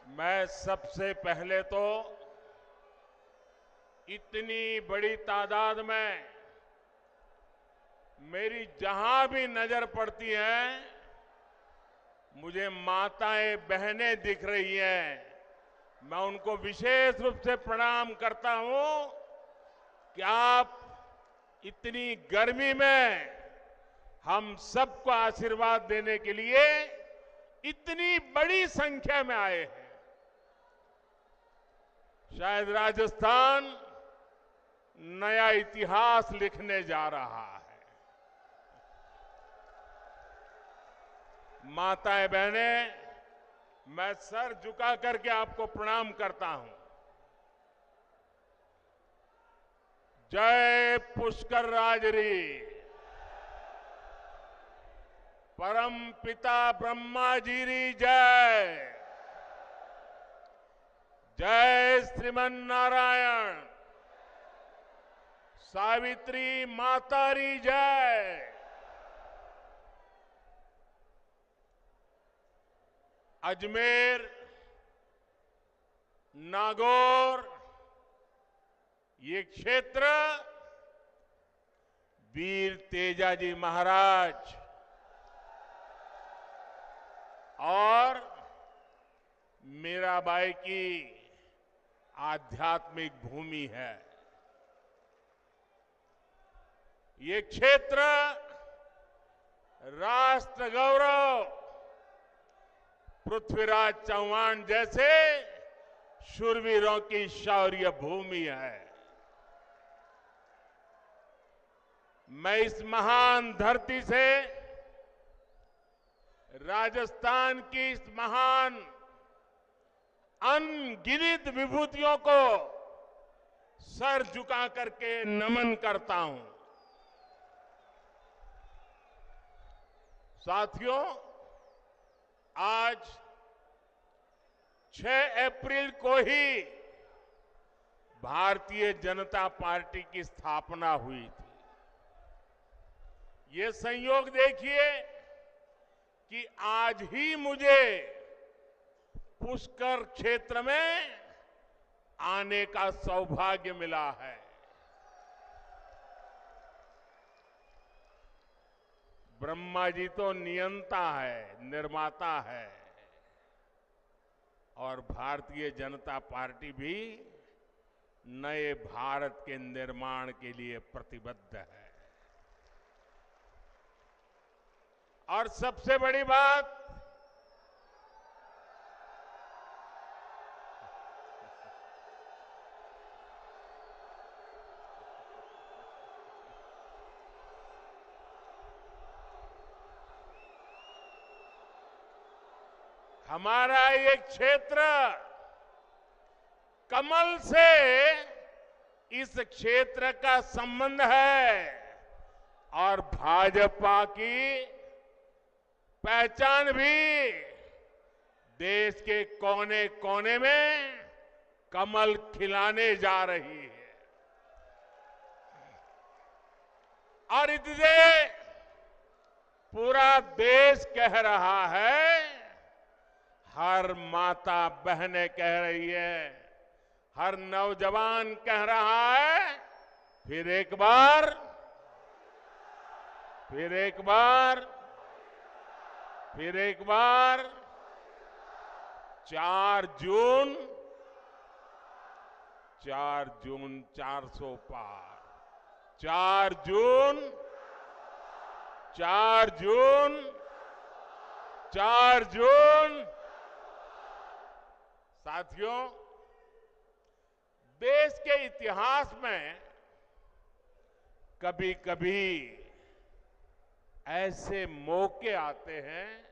मैं सबसे पहले तो इतनी बड़ी तादाद में मेरी जहां भी नजर पड़ती है मुझे माताएं बहनें दिख रही हैं। मैं उनको विशेष रूप से प्रणाम करता हूं कि आप इतनी गर्मी में हम सबको आशीर्वाद देने के लिए इतनी बड़ी संख्या में आए हैं। शायद राजस्थान नया इतिहास लिखने जा रहा है। माताएं बहनें, मैं सर झुका करके आपको प्रणाम करता हूं। जय पुष्कर राजरी। परम पिता ब्रह्मा जी री जय। जय श्रीमन नारायण। सावित्री माता री जय। अजमेर, नागौर, ये क्षेत्र वीर तेजाजी महाराज और मीराबाई की आध्यात्मिक भूमि है। ये क्षेत्र राष्ट्र गौरव पृथ्वीराज चौहान जैसे शूरवीरों की शौर्य भूमि है। मैं इस महान धरती से राजस्थान की इस महान अनगिनत विभूतियों को सर झुका करके नमन करता हूं। साथियों, आज 6 अप्रैल को ही भारतीय जनता पार्टी की स्थापना हुई थी। ये संयोग देखिए कि आज ही मुझे पुष्कर क्षेत्र में आने का सौभाग्य मिला है। ब्रह्मा जी तो नियंता है, निर्माता है, और भारतीय जनता पार्टी भी नए भारत के निर्माण के लिए प्रतिबद्ध है। और सबसे बड़ी बात, हमारा ये क्षेत्र कमल से इस क्षेत्र का संबंध है और भाजपा की पहचान भी देश के कोने कोने में कमल खिलाने जा रही है। और इसलिए पूरा देश कह रहा है, हर माता बहनें कह रही है, हर नौजवान कह रहा है, फिर एक बार 4 जून 400 पार। 4 जून 4 जून। साथियों, देश के इतिहास में कभी कभी ऐसे मौके आते हैं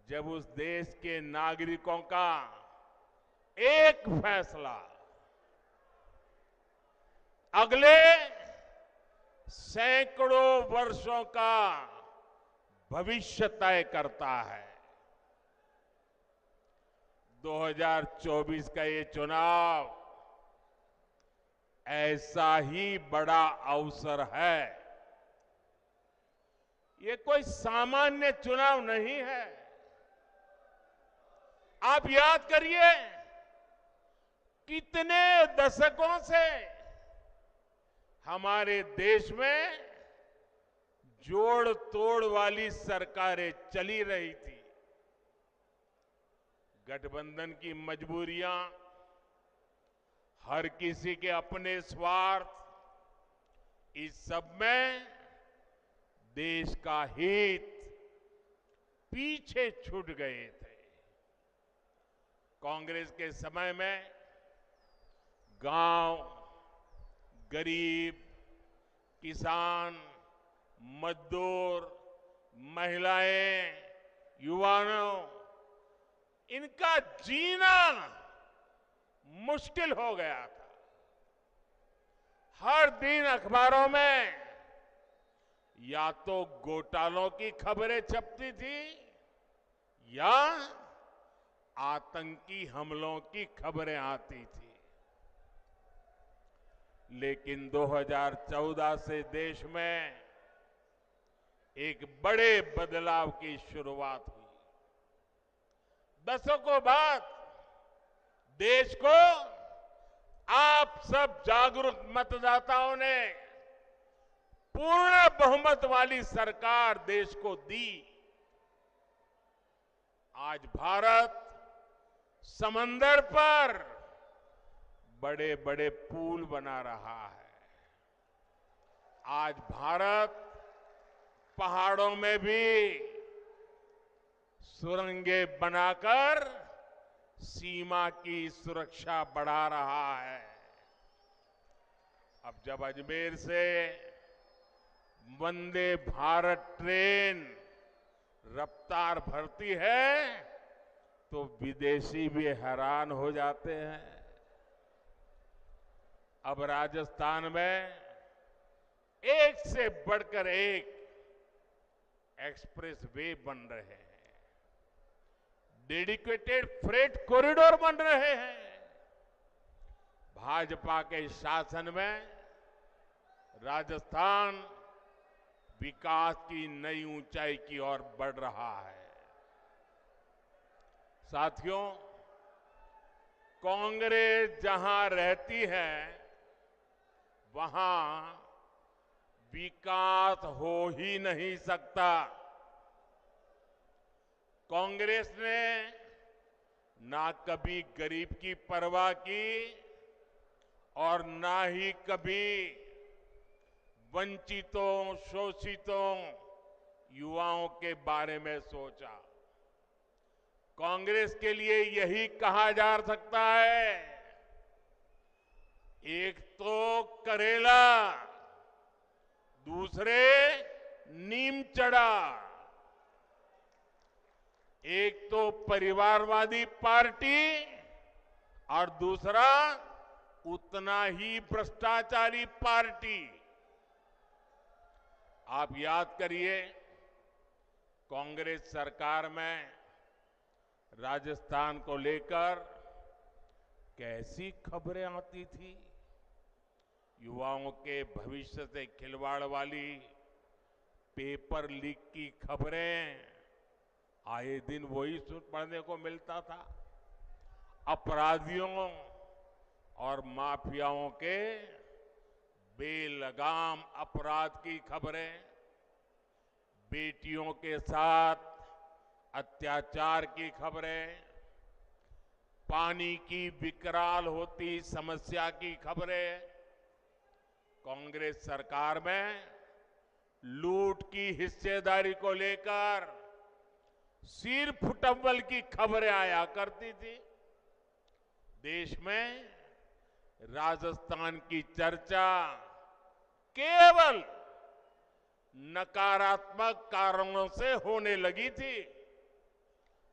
जब उस देश के नागरिकों का एक फैसला अगले सैकड़ों वर्षों का भविष्य तय करता है। 2024 का ये चुनाव ऐसा ही बड़ा अवसर है। ये कोई सामान्य चुनाव नहीं है। आप याद करिए, कितने दशकों से हमारे देश में जोड़ तोड़ वाली सरकारें चली रही थी। गठबंधन की मजबूरियां, हर किसी के अपने स्वार्थ, इस सब में देश का हित पीछे छूट गए थे। कांग्रेस के समय में गांव, गरीब, किसान, मजदूर, महिलाएं, युवाओं, इनका जीना मुश्किल हो गया था। हर दिन अखबारों में या तो घोटालों की खबरें छपती थी या आतंकी हमलों की खबरें आती थी। लेकिन 2014 से देश में एक बड़े बदलाव की शुरुआत हुई। दशकों बाद देश को आप सब जागरूक मतदाताओं ने पूर्ण बहुमत वाली सरकार देश को दी। आज भारत समंदर पर बड़े बड़े पुल बना रहा है। आज भारत पहाड़ों में भी सुरंगें बनाकर सीमा की सुरक्षा बढ़ा रहा है। अब जब अजमेर से वंदे भारत ट्रेन रफ्तार भरती है तो विदेशी भी हैरान हो जाते हैं। अब राजस्थान में एक से बढ़कर एक एक्सप्रेस वे बन रहे हैं, डेडिकेटेड फ्रेट कॉरिडोर बन रहे हैं। भाजपा के शासन में राजस्थान विकास की नई ऊंचाई की ओर बढ़ रहा है। साथियों, कांग्रेस जहां रहती है वहां विकास हो ही नहीं सकता। कांग्रेस ने ना कभी गरीब की परवाह की और ना ही कभी वंचितों, शोषितों, युवाओं के बारे में सोचा। कांग्रेस के लिए यही कहा जा सकता है, एक तो करेला, दूसरे नीम चढ़ा। एक तो परिवारवादी पार्टी और दूसरा उतना ही भ्रष्टाचारी पार्टी। आप याद करिए, कांग्रेस सरकार में राजस्थान को लेकर कैसी खबरें आती थी। युवाओं के भविष्य से खिलवाड़ वाली पेपर लीक की खबरें आए दिन वही पढ़ने को मिलता था। अपराधियों और माफियाओं के बेलगाम अपराध की खबरें, बेटियों के साथ अत्याचार की खबरें, पानी की विकराल होती समस्या की खबरें, कांग्रेस सरकार में लूट की हिस्सेदारी को लेकर सिर फुटव्वल की खबरें आया करती थी। देश में राजस्थान की चर्चा केवल नकारात्मक कारणों से होने लगी थी,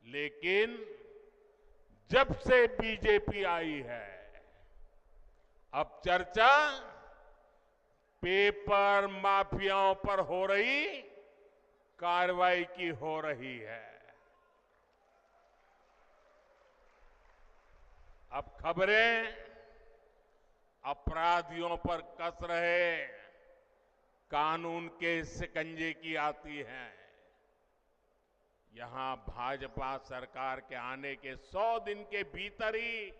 लेकिन जब से बीजेपी आई है अब चर्चा पेपर माफियाओं पर हो रही कार्रवाई की हो रही है। अब खबरें अपराधियों पर कस रहे कानून के शिकंजे की आती हैं। यहां भाजपा सरकार के आने के 100 दिन के भीतर ही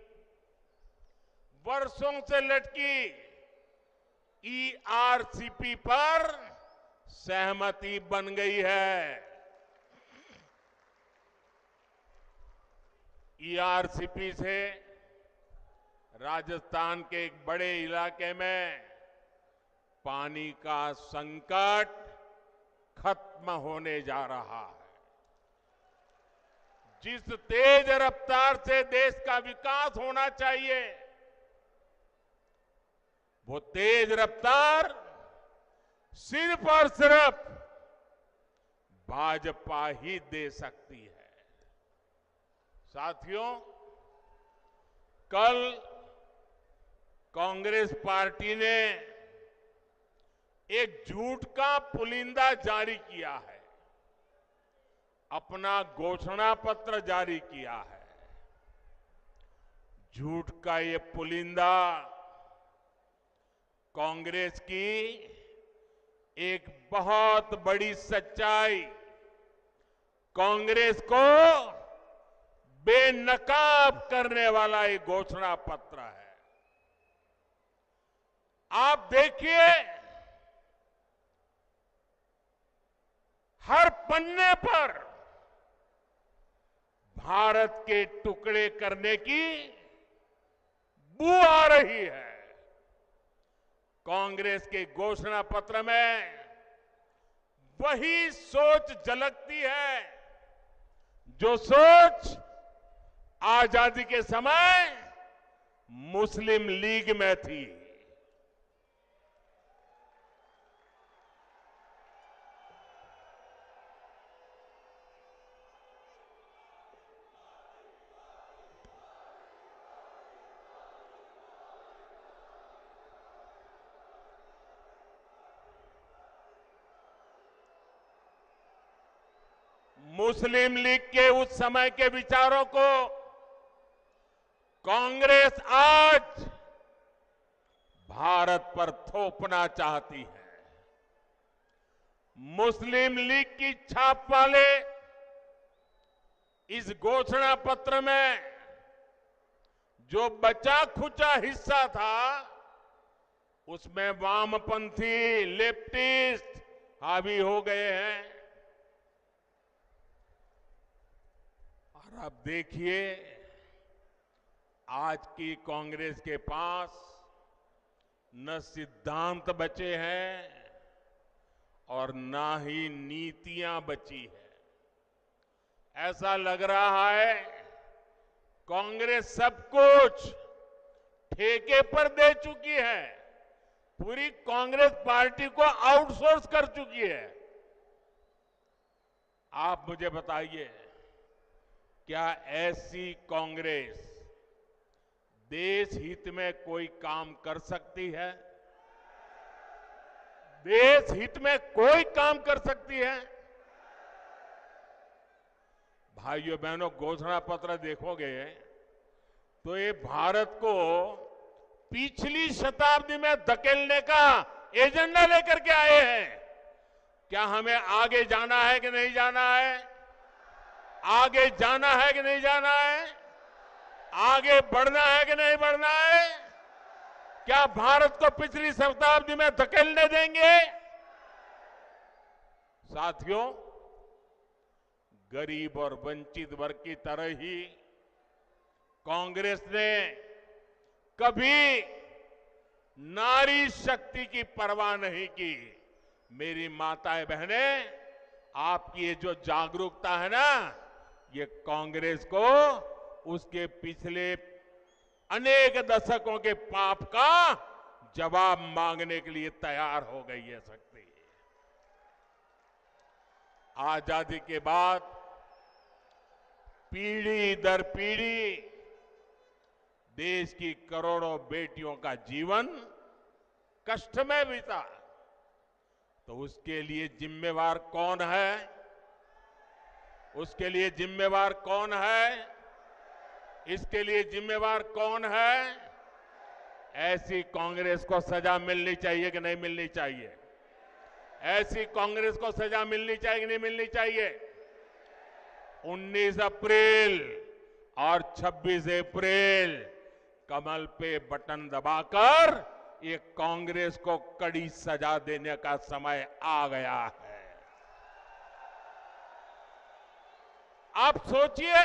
वर्षों से लटकी ईआरसीपी पर सहमति बन गई है। ईआरसीपी से राजस्थान के एक बड़े इलाके में पानी का संकट खत्म होने जा रहा है। जिस तेज रफ्तार से देश का विकास होना चाहिए, वो तेज रफ्तार सिर्फ और सिर्फ भाजपा ही दे सकती है। साथियों, कल कांग्रेस पार्टी ने एक झूठ का पुलिंदा जारी किया है, अपना घोषणा पत्र जारी किया है। झूठ का ये पुलिंदा कांग्रेस की एक बहुत बड़ी सच्चाई, कांग्रेस को बेनकाब करने वाला एक घोषणा पत्र है। आप देखिए, हर पन्ने पर भारत के टुकड़े करने की बू आ रही है। कांग्रेस के घोषणा पत्र में वही सोच झलकती है जो सोच आजादी के समय मुस्लिम लीग में थी। मुस्लिम लीग के उस समय के विचारों को कांग्रेस आज भारत पर थोपना चाहती है। मुस्लिम लीग की छाप वाले इस घोषणा पत्र में जो बचा खुचा हिस्सा था, उसमें वामपंथी लेफ्टिस्ट हावी हो गए हैं। और अब देखिए, आज की कांग्रेस के पास न सिद्धांत बचे हैं और न ही नीतियां बची है। ऐसा लग रहा है कांग्रेस सब कुछ ठेके पर दे चुकी है, पूरी कांग्रेस पार्टी को आउटसोर्स कर चुकी है। आप मुझे बताइए, क्या ऐसी कांग्रेस देश हित में कोई काम कर सकती है? देश हित में कोई काम कर सकती है? भाइयों बहनों, घोषणा पत्र देखोगे तो ये भारत को पिछली शताब्दी में धकेलने का एजेंडा लेकर के आए हैं। क्या हमें आगे जाना है कि नहीं जाना है? आगे जाना है कि नहीं जाना है? आगे बढ़ना है कि नहीं बढ़ना है? क्या भारत को पिछली शताब्दी में धकेलने देंगे? साथियों, गरीब और वंचित वर्ग की तरह ही कांग्रेस ने कभी नारी शक्ति की परवाह नहीं की। मेरी माताएं बहनें, आपकी ये जो जागरूकता है ना, ये कांग्रेस को उसके पिछले अनेक दशकों के पाप का जवाब मांगने के लिए तैयार हो गई है शक्ति। आजादी के बाद पीढ़ी दर पीढ़ी देश की करोड़ों बेटियों का जीवन कष्ट में बीता, तो उसके लिए जिम्मेवार कौन है? उसके लिए जिम्मेवार कौन है? इसके लिए जिम्मेवार कौन है? ऐसी कांग्रेस को सजा मिलनी चाहिए कि नहीं मिलनी चाहिए? ऐसी कांग्रेस को सजा मिलनी चाहिए कि नहीं मिलनी चाहिए? 19 अप्रैल और 26 अप्रैल कमल पे बटन दबाकर ये कांग्रेस को कड़ी सजा देने का समय आ गया है। आप सोचिए,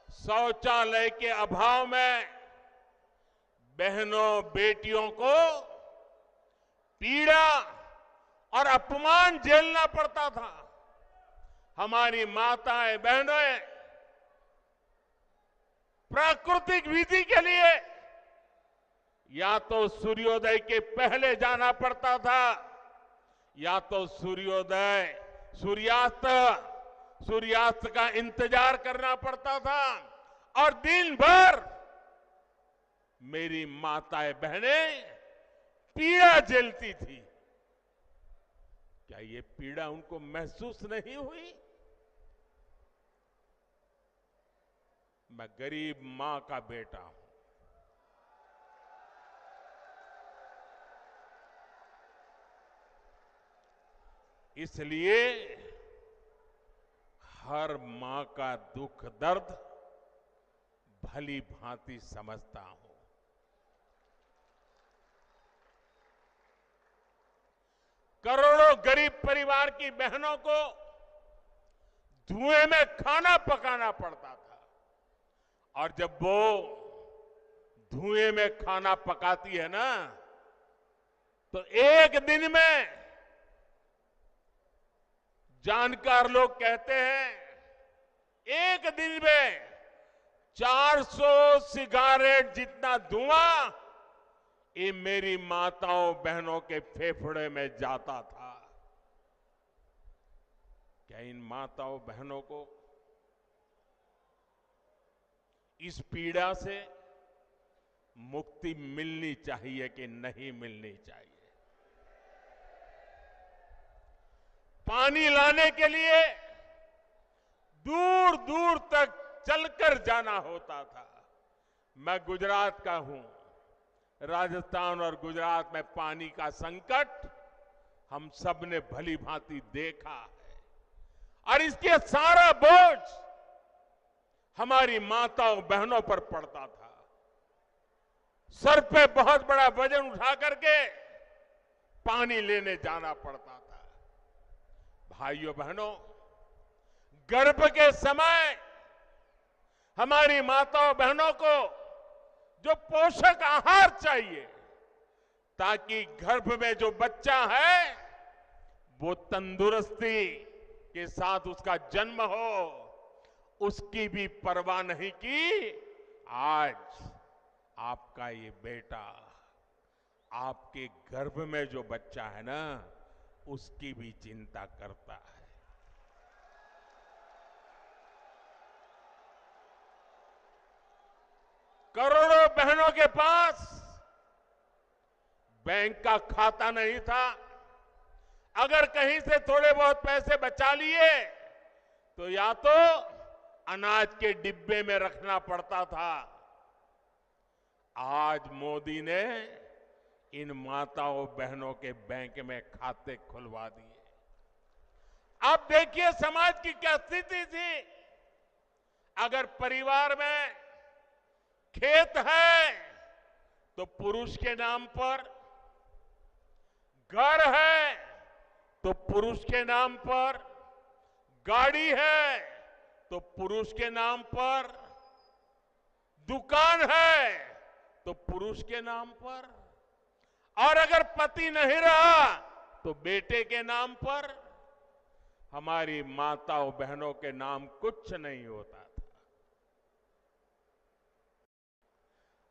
शौचालय के अभाव में बहनों बेटियों को पीड़ा और अपमान झेलना पड़ता था। हमारी माताएं बहनें प्राकृतिक विधि के लिए या तो सूर्योदय के पहले जाना पड़ता था या तो सूर्यास्त का इंतजार करना पड़ता था और दिन भर मेरी माताएं बहनें पीड़ा झेलती थी। क्या ये पीड़ा उनको महसूस नहीं हुई? मैं गरीब मां का बेटा हूं। इसलिए हर मां का दुख दर्द भली भांति समझता हूं। करोड़ों गरीब परिवार की बहनों को धुएं में खाना पकाना पड़ता था और जब वो धुएं में खाना पकाती है ना, तो एक दिन में जानकार लोग कहते हैं एक दिन में 400 सिगारेट जितना धुआं ये मेरी माताओं बहनों के फेफड़े में जाता था। क्या इन माताओं बहनों को इस पीड़ा से मुक्ति मिलनी चाहिए कि नहीं मिलनी चाहिए? पानी लाने के लिए दूर दूर तक चलकर जाना होता था। मैं गुजरात का हूं। राजस्थान और गुजरात में पानी का संकट हम सब ने भली भांति देखा है और इसके सारा बोझ हमारी माताओं बहनों पर पड़ता था। सर पे बहुत बड़ा वजन उठा करके पानी लेने जाना पड़ता था। भाइयों बहनों, गर्भ के समय हमारी माताओं बहनों को जो पोषक आहार चाहिए ताकि गर्भ में जो बच्चा है वो तंदुरुस्ती के साथ उसका जन्म हो, उसकी भी परवाह नहीं की। आज आपका ये बेटा आपके गर्भ में जो बच्चा है ना, उसकी भी चिंता करता है। करोड़ों बहनों के पास बैंक का खाता नहीं था। अगर कहीं से थोड़े बहुत पैसे बचा लिए तो या तो अनाज के डिब्बे में रखना पड़ता था। आज मोदी ने इन माताओं बहनों के बैंक में खाते खुलवा दिए। आप देखिए समाज की क्या स्थिति थी। अगर परिवार में खेत है तो पुरुष के नाम पर, घर है तो पुरुष के नाम पर, गाड़ी है तो पुरुष के नाम पर, दुकान है तो पुरुष के नाम पर, और अगर पति नहीं रहा तो बेटे के नाम पर। हमारी माताओं बहनों के नाम कुछ नहीं होता था।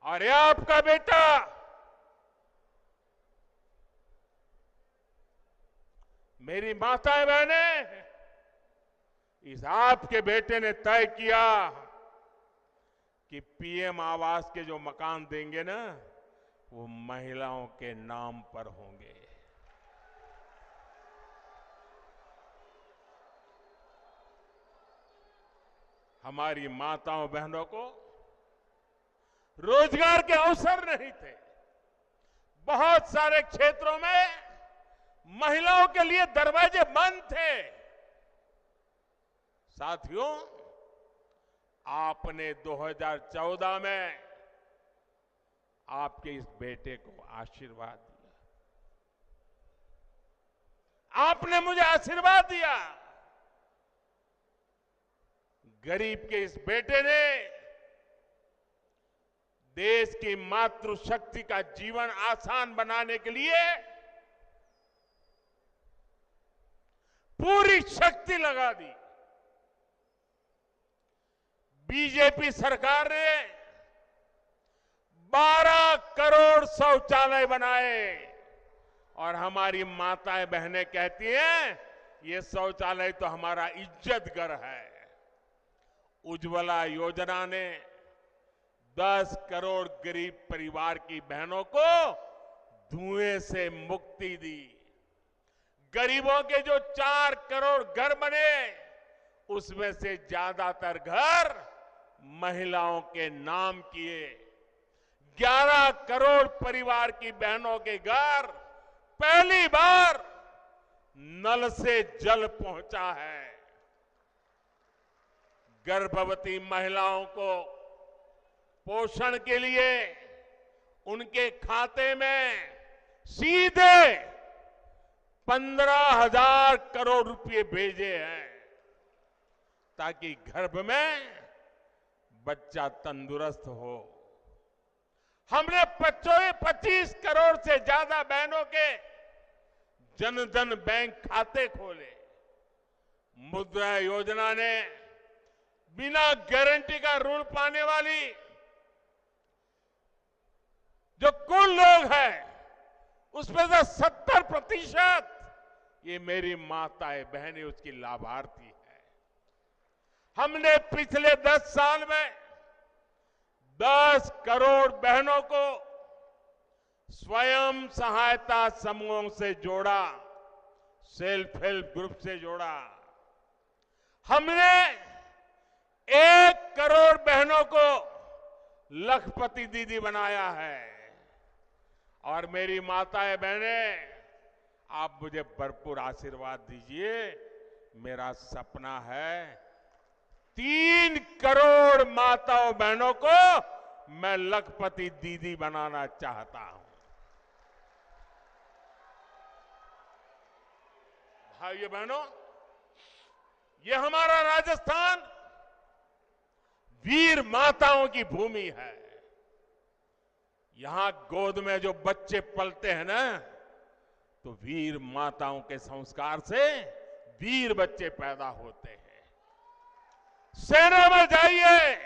और ये आपका बेटा मेरी माताएं बहनें, इस आपके बेटे ने तय किया कि पीएम आवास के जो मकान देंगे ना, वो महिलाओं के नाम पर होंगे। हमारी माताओं बहनों को रोजगार के अवसर नहीं थे। बहुत सारे क्षेत्रों में महिलाओं के लिए दरवाजे बंद थे। साथियों, आपने 2014 में आपके इस बेटे को आशीर्वाद दिया। आपने मुझे आशीर्वाद दिया। गरीब के इस बेटे ने देश की मातृशक्ति का जीवन आसान बनाने के लिए पूरी शक्ति लगा दी। बीजेपी सरकार ने 12 करोड़ शौचालय बनाए और हमारी माताएं बहनें कहती हैं ये शौचालय तो हमारा इज्जत घर है। उज्ज्वला योजना ने 10 करोड़ गरीब परिवार की बहनों को धुएं से मुक्ति दी। गरीबों के जो 4 करोड़ घर बने उसमें से ज्यादातर घर महिलाओं के नाम किए। 11 करोड़ परिवार की बहनों के घर पहली बार नल से जल पहुंचा है। गर्भवती महिलाओं को पोषण के लिए उनके खाते में सीधे 15,000 करोड़ रुपए भेजे हैं ताकि गर्भ में बच्चा तंदुरुस्त हो। हमने 25 करोड़ से ज्यादा बहनों के जनधन बैंक खाते खोले। मुद्रा योजना ने बिना गारंटी का ऋण पाने वाली जो कुल लोग हैं उसमें से 70% ये मेरी माताएं बहनें उसकी लाभार्थी है। हमने पिछले 10 साल में 10 करोड़ बहनों को स्वयं सहायता समूहों से जोड़ा, सेल्फ हेल्प ग्रुप से जोड़ा। हमने 1 करोड़ बहनों को लखपति दीदी बनाया है। और मेरी माताएं बहनें, आप मुझे भरपूर आशीर्वाद दीजिए। मेरा सपना है 3 करोड़ माताओं बहनों को मैं लखपति दीदी बनाना चाहता हूं। भाइयों बहनों, ये हमारा राजस्थान वीर माताओं की भूमि है। यहां गोद में जो बच्चे पलते हैं ना, तो वीर माताओं के संस्कार से वीर बच्चे पैदा होते हैं। सेना में जाइए,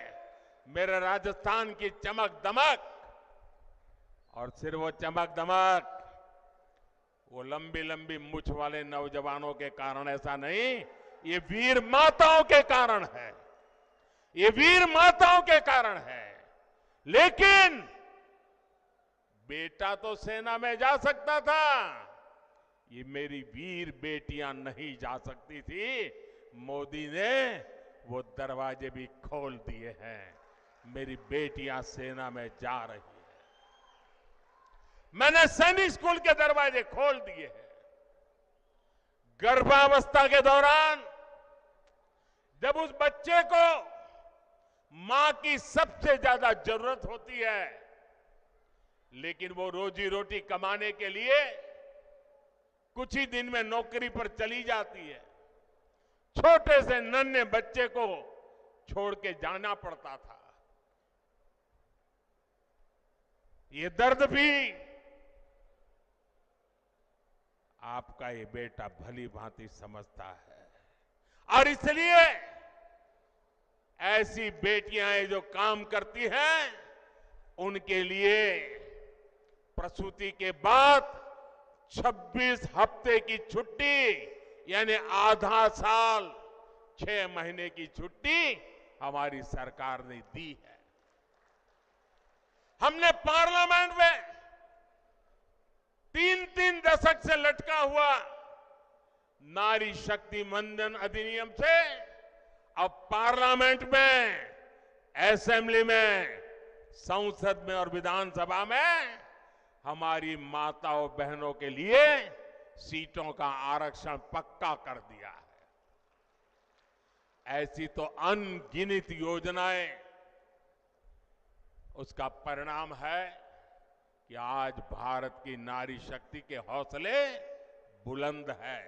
मेरे राजस्थान की चमक दमक, और सिर्फ वो चमक दमक वो लंबी लंबी मूछ वाले नौजवानों के कारण ऐसा नहीं, ये वीर माताओं के कारण है। ये वीर माताओं के कारण है। लेकिन बेटा तो सेना में जा सकता था, ये मेरी वीर बेटियां नहीं जा सकती थी। मोदी ने वो दरवाजे भी खोल दिए हैं। मेरी बेटियां सेना में जा रही है। मैंने सैनिक स्कूल के दरवाजे खोल दिए हैं। गर्भावस्था के दौरान जब उस बच्चे को मां की सबसे ज्यादा जरूरत होती है, लेकिन वो रोजी रोटी कमाने के लिए कुछ ही दिन में नौकरी पर चली जाती है, छोटे से नन्हे बच्चे को छोड़ के जाना पड़ता था। ये दर्द भी आपका ये बेटा भली भांति समझता है। और इसलिए ऐसी बेटियां जो काम करती हैं, उनके लिए प्रसूति के बाद 26 हफ्ते की छुट्टी यानी आधा साल 6 महीने की छुट्टी हमारी सरकार ने दी है। हमने पार्लियामेंट में 3-3 दशक से लटका हुआ नारी शक्ति वंदन अधिनियम से अब पार्लियामेंट में, असेंबली में, संसद में और विधानसभा में हमारी माताओं बहनों के लिए सीटों का आरक्षण पक्का कर दिया ऐसी तो अनगिनत योजनाएं, उसका परिणाम है कि आज भारत की नारी शक्ति के हौसले बुलंद है।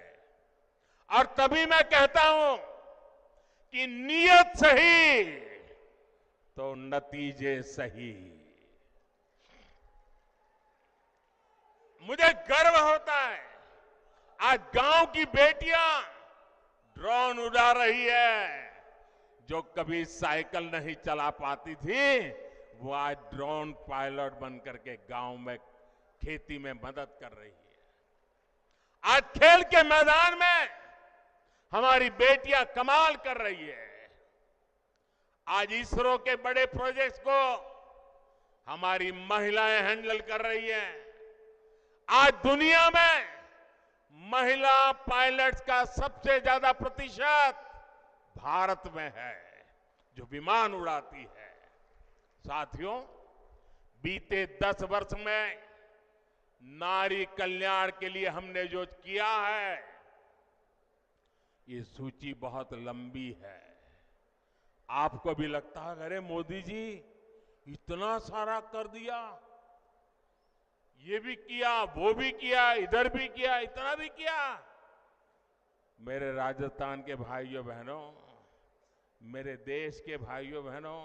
और तभी मैं कहता हूं कि नीयत सही तो नतीजे सही। मुझे गर्व होता है, आज गांव की बेटियां ड्रोन उड़ा रही है। जो कभी साइकिल नहीं चला पाती थी, वो आज ड्रोन पायलट बनकर के गांव में खेती में मदद कर रही है। आज खेल के मैदान में हमारी बेटियां कमाल कर रही है। आज इसरो के बड़े प्रोजेक्ट्स को हमारी महिलाएं हैंडल कर रही हैं। आज दुनिया में महिला पायलट्स का सबसे ज्यादा प्रतिशत भारत में है, जो विमान उड़ाती है। साथियों, बीते 10 वर्ष में नारी कल्याण के लिए हमने जो किया है, ये सूची बहुत लंबी है। आपको भी लगता है, अरे मोदी जी इतना सारा कर दिया, ये भी किया, वो भी किया, इधर भी किया, इतना भी किया। मेरे राजस्थान के भाइयों बहनों, मेरे देश के भाइयों बहनों,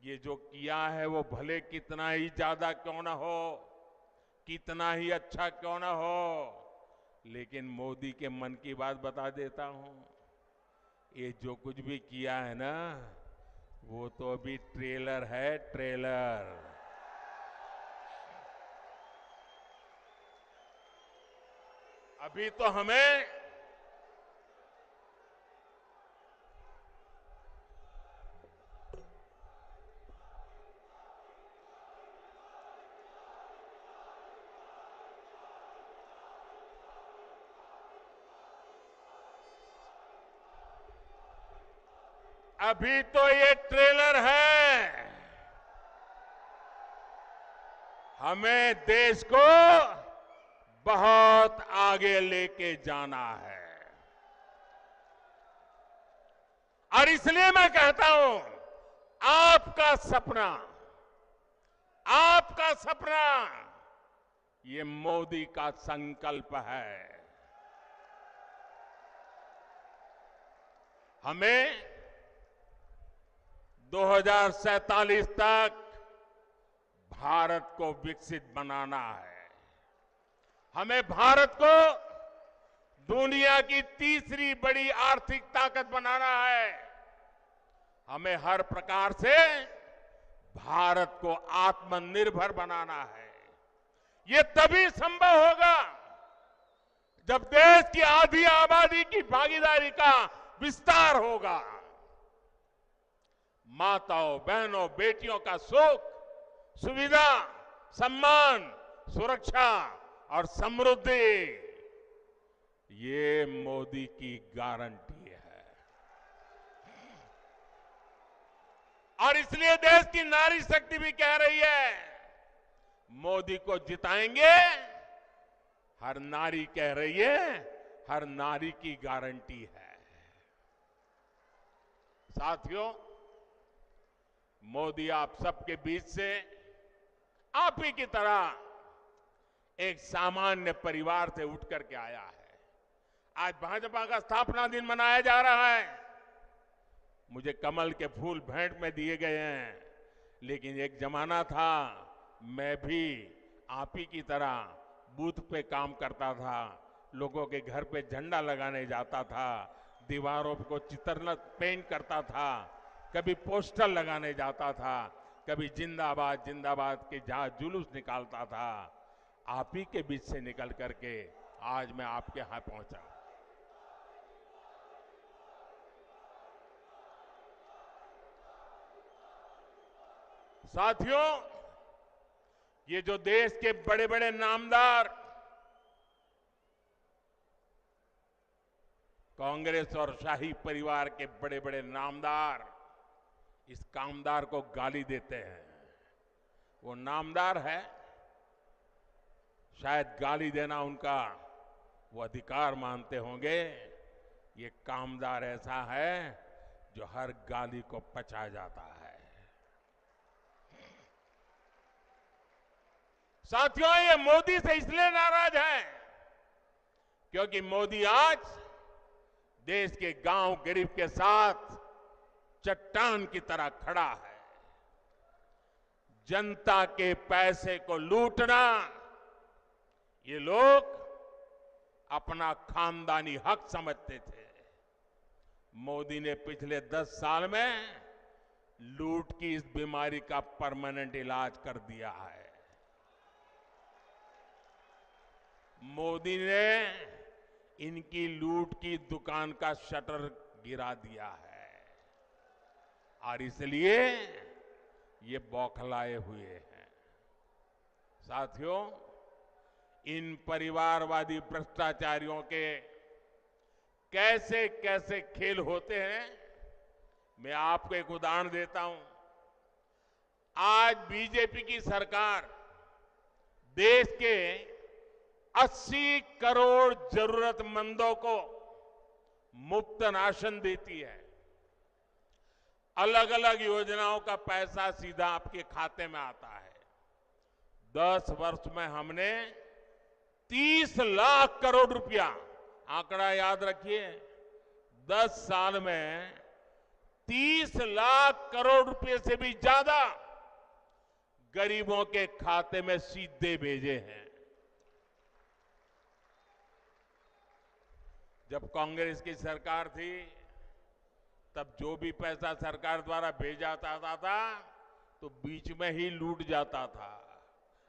ये जो किया है वो भले कितना ही ज्यादा क्यों ना हो, कितना ही अच्छा क्यों ना हो, लेकिन मोदी के मन की बात बता देता हूं। ये जो कुछ भी किया है ना, वो तो अभी ट्रेलर है, ट्रेलर। अभी तो हमें अभी तो ये ट्रेलर है। हमें देश को बहुत आगे लेके जाना है। और इसलिए मैं कहता हूं, आपका सपना, आपका सपना, ये मोदी का संकल्प है। हमें 2047 तक भारत को विकसित बनाना है। हमें भारत को दुनिया की तीसरी बड़ी आर्थिक ताकत बनाना है। हमें हर प्रकार से भारत को आत्मनिर्भर बनाना है। ये तभी संभव होगा जब देश की आधी आबादी की भागीदारी का विस्तार होगा। माताओं, बहनों, बेटियों का सुख, सुविधा, सम्मान, सुरक्षा और समृद्धि, ये मोदी की गारंटी है। और इसलिए देश की नारी शक्ति भी कह रही है, मोदी को जिताएंगे। हर नारी कह रही है, हर नारी की गारंटी है। साथियों, मोदी आप सबके बीच से आप ही की तरह एक सामान्य परिवार से उठ करके आया है। आज भाजपा का स्थापना दिन मनाया जा रहा है। मुझे कमल के फूल भेंट में दिए गए हैं, लेकिन एक जमाना था मैं भी आप ही की तरह बूथ पे काम करता था, लोगों के घर पे झंडा लगाने जाता था, दीवारों को चित्र पेंट करता था, कभी पोस्टर लगाने जाता था, कभी जिंदाबाद जिंदाबाद के जहां जुलूस निकालता था। आप ही के बीच से निकल करके आज मैं आपके यहां पहुंचा। साथियों, ये जो देश के बड़े बड़े नामदार कांग्रेस और शाही परिवार के बड़े बड़े नामदार इस कामदार को गाली देते हैं, वो नामदार है, शायद गाली देना उनका वो अधिकार मानते होंगे, ये कामदार ऐसा है जो हर गाली को पचा जाता है। साथियों, ये मोदी से इसलिए नाराज है क्योंकि मोदी आज देश के गांव गरीब के साथ चट्टान की तरह खड़ा है। जनता के पैसे को लूटना ये लोग अपना खानदानी हक समझते थे। मोदी ने पिछले 10 साल में लूट की इस बीमारी का परमानेंट इलाज कर दिया है। मोदी ने इनकी लूट की दुकान का शटर गिरा दिया है और इसलिए ये बौखलाए हुए हैं। साथियों, इन परिवारवादी भ्रष्टाचारियों के कैसे कैसे खेल होते हैं, मैं आपको एक उदाहरण देता हूं। आज बीजेपी की सरकार देश के 80 करोड़ जरूरतमंदों को मुफ्त राशन देती है। अलग अलग योजनाओं का पैसा सीधा आपके खाते में आता है। 10 वर्ष में हमने 30 लाख करोड़ रुपया, आंकड़ा याद रखिए, 10 साल में 30 लाख करोड़ रुपए से भी ज्यादा गरीबों के खाते में सीधे भेजे हैं। जब कांग्रेस की सरकार थी तब जो भी पैसा सरकार द्वारा भेजा जाता था तो बीच में ही लूट जाता था।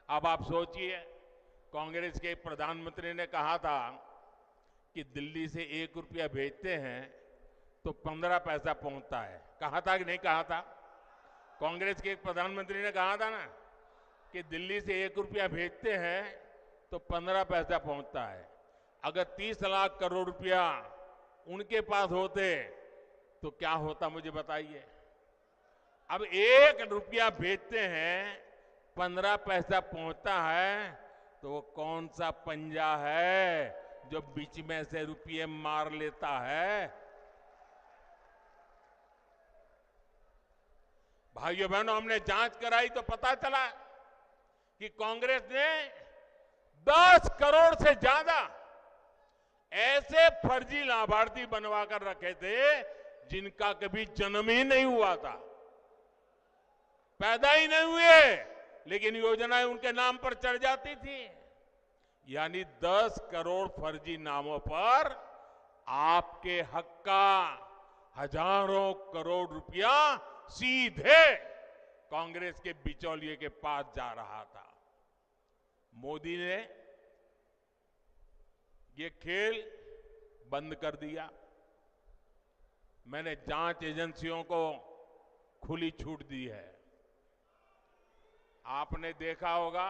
अब आप सोचिए, कांग्रेस के प्रधानमंत्री ने कहा था कि दिल्ली से 1 रुपया भेजते हैं तो 15 पैसा पहुंचता है। कहा था कि नहीं कहा था? कांग्रेस के एक प्रधानमंत्री ने कहा था ना कि दिल्ली से 1 रुपया भेजते हैं तो 15 पैसा पहुंचता है। अगर 30 लाख करोड़ रुपया उनके पास होते तो क्या होता, मुझे बताइए। अब 1 रुपया भेजते हैं, 15 पैसा पहुंचता है, तो वो कौन सा पंजा है जो बीच में से रुपये मार लेता है? भाइयों बहनों, हमने जांच कराई तो पता चला कि कांग्रेस ने 10 करोड़ से ज्यादा ऐसे फर्जी लाभार्थी बनवा कर रखे थे जिनका कभी जन्म ही नहीं हुआ था, पैदा ही नहीं हुए, लेकिन योजनाएं उनके नाम पर चढ़ जाती थी। यानी 10 करोड़ फर्जी नामों पर आपके हक का हजारों करोड़ रुपया सीधे कांग्रेस के बिचौलिए के पास जा रहा था। मोदी ने ये खेल बंद कर दिया। मैंने जांच एजेंसियों को खुली छूट दी है। आपने देखा होगा,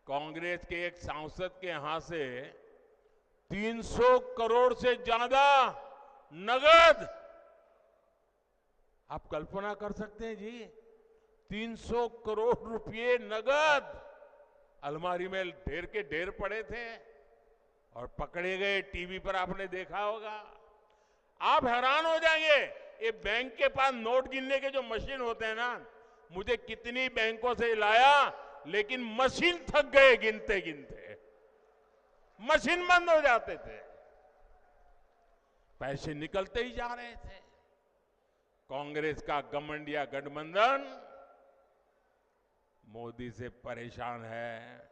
कांग्रेस के एक सांसद के यहां से 300 करोड़ से ज्यादा नगद, आप कल्पना कर सकते हैं जी, 300 करोड़ रुपए नगद अलमारी में ढेर के ढेर पड़े थे और पकड़े गए। टीवी पर आपने देखा होगा। आप हैरान हो जाएंगे, ये बैंक के पास नोट गिनने के जो मशीन होते हैं ना, मुझे कितनी बैंकों से लाया, लेकिन मशीन थक गए गिनते गिनते, मशीन बंद हो जाते थे, पैसे निकलते ही जा रहे थे। कांग्रेस का घमंडिया गठबंधन मोदी से परेशान है,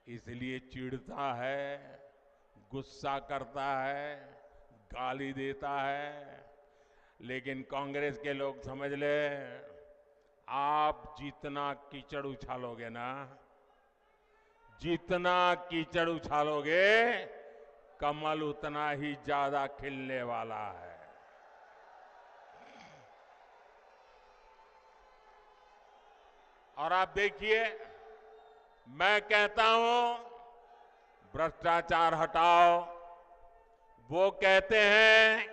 इसलिए चिढ़ता है, गुस्सा करता है, गाली देता है। लेकिन कांग्रेस के लोग समझ ले, आप जितना कीचड़ उछालोगे ना, जितना कीचड़ उछालोगे, कमल उतना ही ज्यादा खिलने वाला है। और आप देखिए, मैं कहता हूं भ्रष्टाचार हटाओ, वो कहते हैं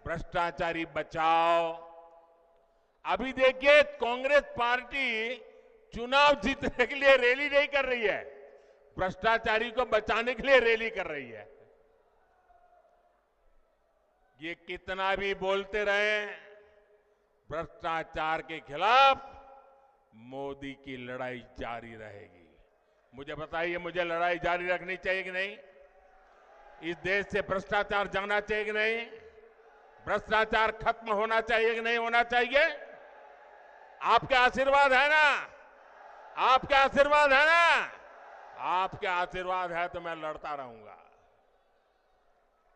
भ्रष्टाचारी बचाओ। अभी देखिए, कांग्रेस पार्टी चुनाव जीतने के लिए रैली नहीं कर रही है, भ्रष्टाचारी को बचाने के लिए रैली कर रही है। ये कितना भी बोलते रहे, भ्रष्टाचार के खिलाफ मोदी की लड़ाई जारी रहेगी। मुझे बताइए, मुझे लड़ाई जारी रखनी चाहिए कि नहीं? इस देश से भ्रष्टाचार जाना चाहिए कि नहीं? भ्रष्टाचार खत्म होना चाहिए कि नहीं होना चाहिए? आपके आशीर्वाद है ना? आपके आशीर्वाद है ना? आपके आशीर्वाद है तो मैं लड़ता रहूंगा।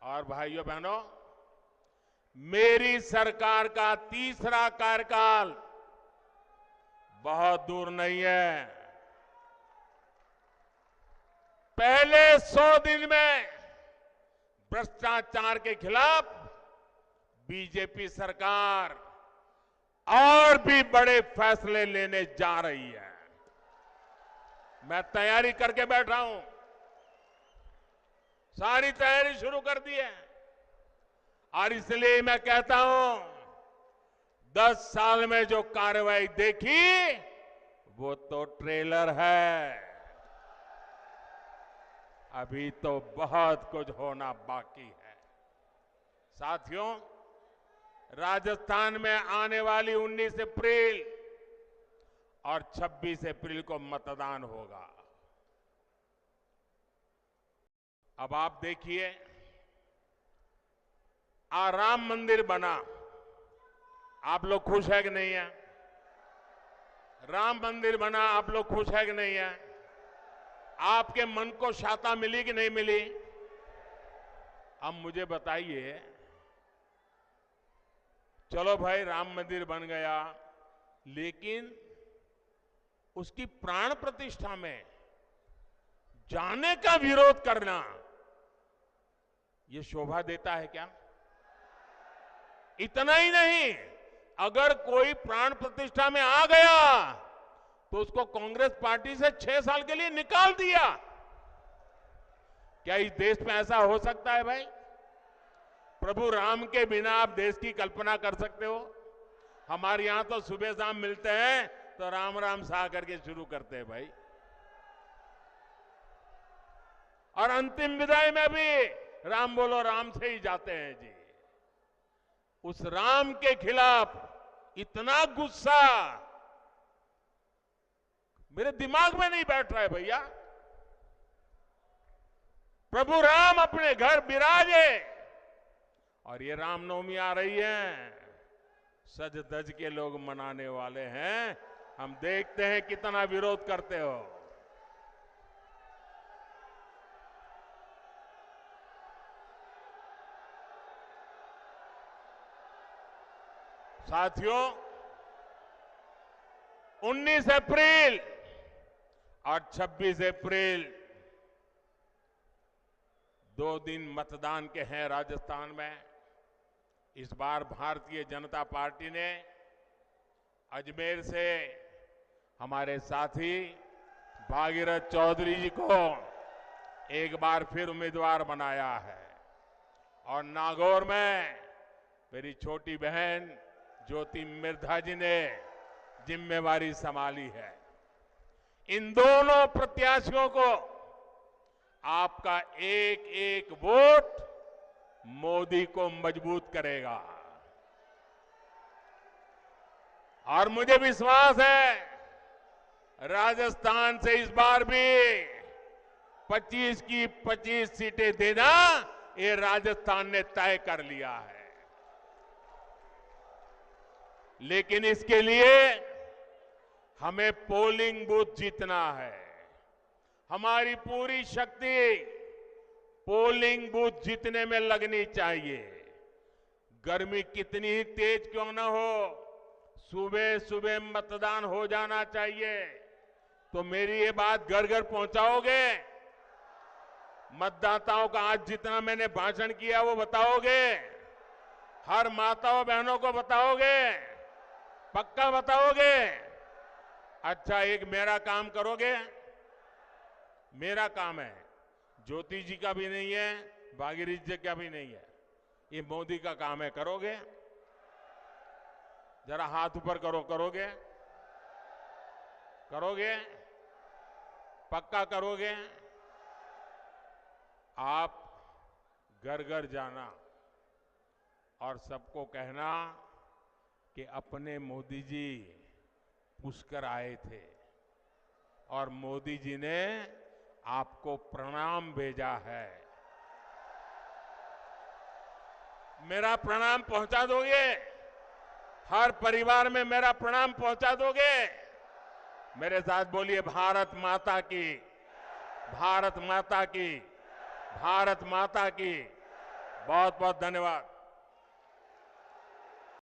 और भाइयों बहनों, मेरी सरकार का तीसरा कार्यकाल बहुत दूर नहीं है। पहले 100 दिन में भ्रष्टाचार के खिलाफ बीजेपी सरकार और भी बड़े फैसले लेने जा रही है। मैं तैयारी करके बैठा हूं, सारी तैयारी शुरू कर दी है। और इसलिए मैं कहता हूं, 10 साल में जो कार्रवाई देखी वो तो ट्रेलर है, अभी तो बहुत कुछ होना बाकी है। साथियों, राजस्थान में आने वाली 19 अप्रैल और 26 अप्रैल को मतदान होगा। अब आप देखिए, राम मंदिर बना, आप लोग खुश है कि नहीं है? राम मंदिर बना, आप लोग खुश है कि नहीं है? आपके मन को शांति मिली कि नहीं मिली? अब मुझे बताइए, चलो भाई राम मंदिर बन गया, लेकिन उसकी प्राण प्रतिष्ठा में जाने का विरोध करना, यह शोभा देता है क्या? इतना ही नहीं, अगर कोई प्राण प्रतिष्ठा में आ गया तो उसको कांग्रेस पार्टी से 6 साल के लिए निकाल दिया। क्या इस देश में ऐसा हो सकता है भाई? प्रभु राम के बिना आप देश की कल्पना कर सकते हो? हमारे यहां तो सुबह शाम मिलते हैं तो राम राम सा करके शुरू करते हैं भाई। और अंतिम विदाई में भी राम बोलो राम से ही जाते हैं जी। उस राम के खिलाफ इतना गुस्सा मेरे दिमाग में नहीं बैठ रहा है भैया। प्रभु राम अपने घर विराजे, और ये रामनवमी आ रही है, सज धज के लोग मनाने वाले हैं। हम देखते हैं कितना विरोध करते हो। साथियों, 19 अप्रैल और 26 अप्रैल 2 दिन मतदान के हैं राजस्थान में। इस बार भारतीय जनता पार्टी ने अजमेर से हमारे साथी भागीरथ चौधरी जी को एक बार फिर उम्मीदवार बनाया है, और नागौर में मेरी छोटी बहन ज्योति मिर्धा जी ने जिम्मेवारी संभाली है। इन दोनों प्रत्याशियों को आपका एक एक वोट मोदी को मजबूत करेगा। और मुझे विश्वास है, राजस्थान से इस बार भी 25 की 25 सीटें देना ये राजस्थान ने तय कर लिया है। लेकिन इसके लिए हमें पोलिंग बूथ जीतना है। हमारी पूरी शक्ति पोलिंग बूथ जीतने में लगनी चाहिए। गर्मी कितनी ही तेज क्यों न हो, सुबह सुबह मतदान हो जाना चाहिए। तो मेरी ये बात घर घर पहुंचाओगे? मतदाताओं का आज जितना मैंने भाषण किया वो बताओगे? हर माताओं बहनों को बताओगे? पक्का बताओगे? अच्छा, एक मेरा काम करोगे? मेरा काम है, ज्योति जी का भी नहीं है, भागीरथ जी का भी नहीं है, ये मोदी का काम है। करोगे? जरा हाथ ऊपर करो। करोगे? करोगे? पक्का करोगे? आप घर घर जाना, और सबको कहना कि अपने मोदी जी पुष्कर आए थे और मोदी जी ने आपको प्रणाम भेजा है। मेरा प्रणाम पहुंचा दोगे? हर परिवार में मेरा प्रणाम पहुंचा दोगे? मेरे साथ बोलिए, भारत माता की, भारत माता की, भारत माता की। बहुत बहुत धन्यवाद।